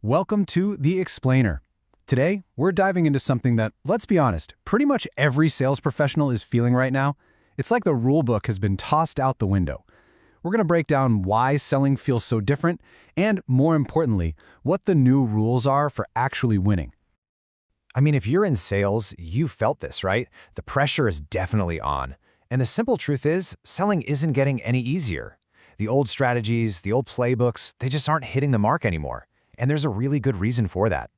Welcome to The Explainer. Today, we're diving into something that, let's be honest, pretty much every sales professional is feeling right now. It's like the rule book has been tossed out the window. We're going to break down why selling feels so different, and more importantly, what the new rules are for actually winning. I mean, if you're in sales, you've felt this, right? The pressure is definitely on. And the simple truth is, selling isn't getting any easier. The old strategies, the old playbooks, they just aren't hitting the mark anymore. And there's a really good reason for that.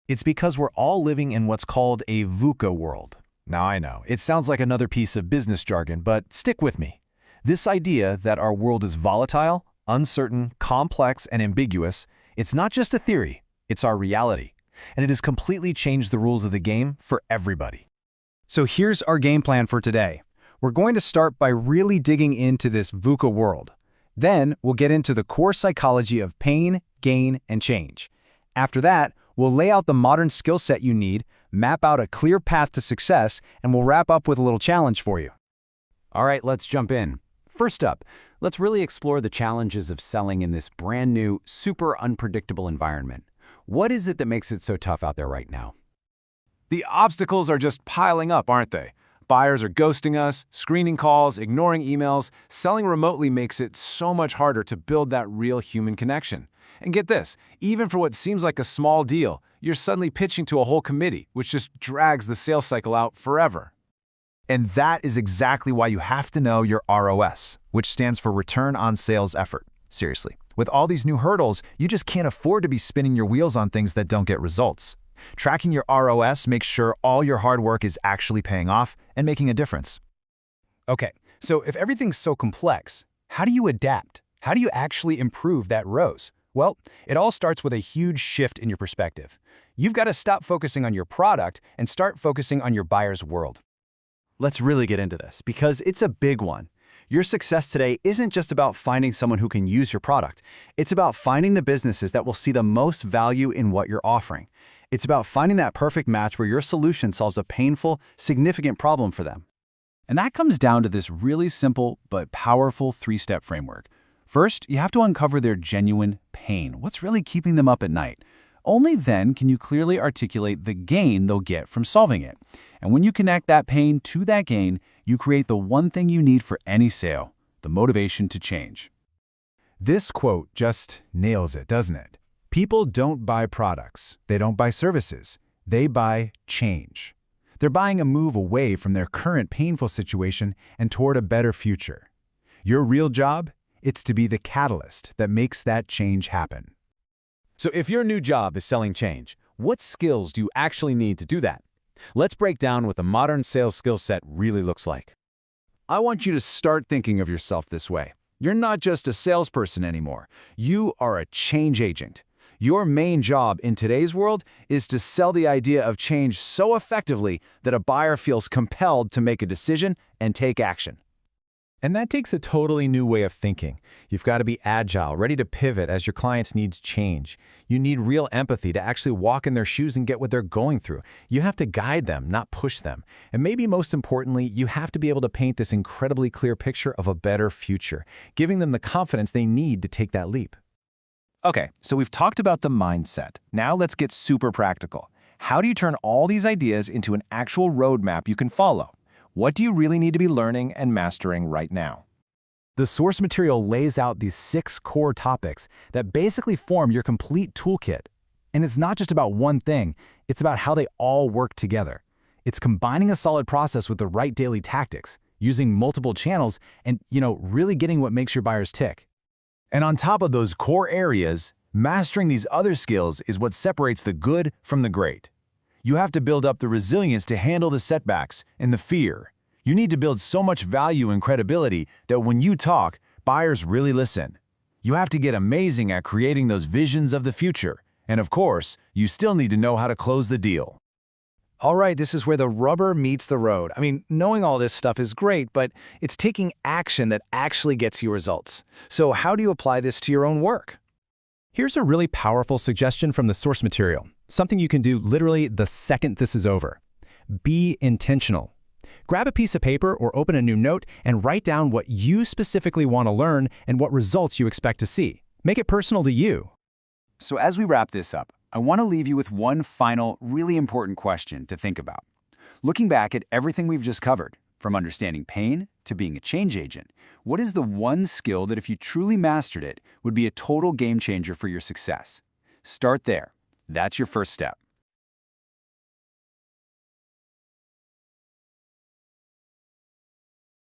It's because we're all living in what's called a VUCA world. Now I know, it sounds like another piece of business jargon, but stick with me. This idea that our world is volatile, uncertain, complex, and ambiguous, it's not just a theory, it's our reality. And it has completely changed the rules of the game for everybody. So here's our game plan for today. We're going to start by really digging into this VUCA world. Then we'll get into the core psychology of pain, gain, and change. After that, we'll lay out the modern skill set you need, map out a clear path to success, and we'll wrap up with a little challenge for you. All right, let's jump in. First up, let's really explore the challenges of selling in this brand new, super unpredictable environment. What is it that makes it so tough out there right now? The obstacles are just piling up, aren't they? Buyers are ghosting us, screening calls, ignoring emails. Selling remotely makes it so much harder to build that real human connection. And get this, even for what seems like a small deal, you're suddenly pitching to a whole committee, which just drags the sales cycle out forever. And that is exactly why you have to know your ROS, which stands for Return on Sales Effort. Seriously, with all these new hurdles, you just can't afford to be spinning your wheels on things that don't get results. Tracking your ROS makes sure all your hard work is actually paying off and making a difference. Okay, so if everything's so complex, how do you adapt? How do you actually improve that ROS? Well, it all starts with a huge shift in your perspective. You've got to stop focusing on your product and start focusing on your buyer's world. Let's really get into this, because it's a big one. Your success today isn't just about finding someone who can use your product. It's about finding the businesses that will see the most value in what you're offering. It's about finding that perfect match where your solution solves a painful, significant problem for them. And that comes down to this really simple but powerful three-step framework. First, you have to uncover their genuine pain. What's really keeping them up at night? Only then can you clearly articulate the gain they'll get from solving it. And when you connect that pain to that gain, you create the one thing you need for any sale, the motivation to change. This quote just nails it, doesn't it? People don't buy products. They don't buy services. They buy change. They're buying a move away from their current painful situation and toward a better future. Your real job? It's to be the catalyst that makes that change happen. So if your new job is selling change, what skills do you actually need to do that? Let's break down what the modern sales skill set really looks like. I want you to start thinking of yourself this way. You're not just a salesperson anymore. You are a change agent. Your main job in today's world is to sell the idea of change so effectively that a buyer feels compelled to make a decision and take action. And that takes a totally new way of thinking. You've got to be agile, ready to pivot as your clients' needs change. You need real empathy to actually walk in their shoes and get what they're going through. You have to guide them, not push them. And maybe most importantly, you have to be able to paint this incredibly clear picture of a better future, giving them the confidence they need to take that leap. Okay, so we've talked about the mindset. Now let's get super practical. How do you turn all these ideas into an actual roadmap you can follow? What do you really need to be learning and mastering right now? The source material lays out these 6 core topics that basically form your complete toolkit. And it's not just about one thing, it's about how they all work together. It's combining a solid process with the right daily tactics, using multiple channels, and, really getting what makes your buyers tick. And on top of those core areas, mastering these other skills is what separates the good from the great. You have to build up the resilience to handle the setbacks and the fear. You need to build so much value and credibility that when you talk, buyers really listen. You have to get amazing at creating those visions of the future. And of course, you still need to know how to close the deal. All right, this is where the rubber meets the road. I mean, knowing all this stuff is great, but it's taking action that actually gets you results. So how do you apply this to your own work? Here's a really powerful suggestion from the source material, something you can do literally the second this is over. Be intentional. Grab a piece of paper or open a new note and write down what you specifically want to learn and what results you expect to see. Make it personal to you. So as we wrap this up, I want to leave you with one final, really important question to think about. Looking back at everything we've just covered, from understanding pain to being a change agent, what is the one skill that if you truly mastered it, would be a total game changer for your success? Start there. That's your first step.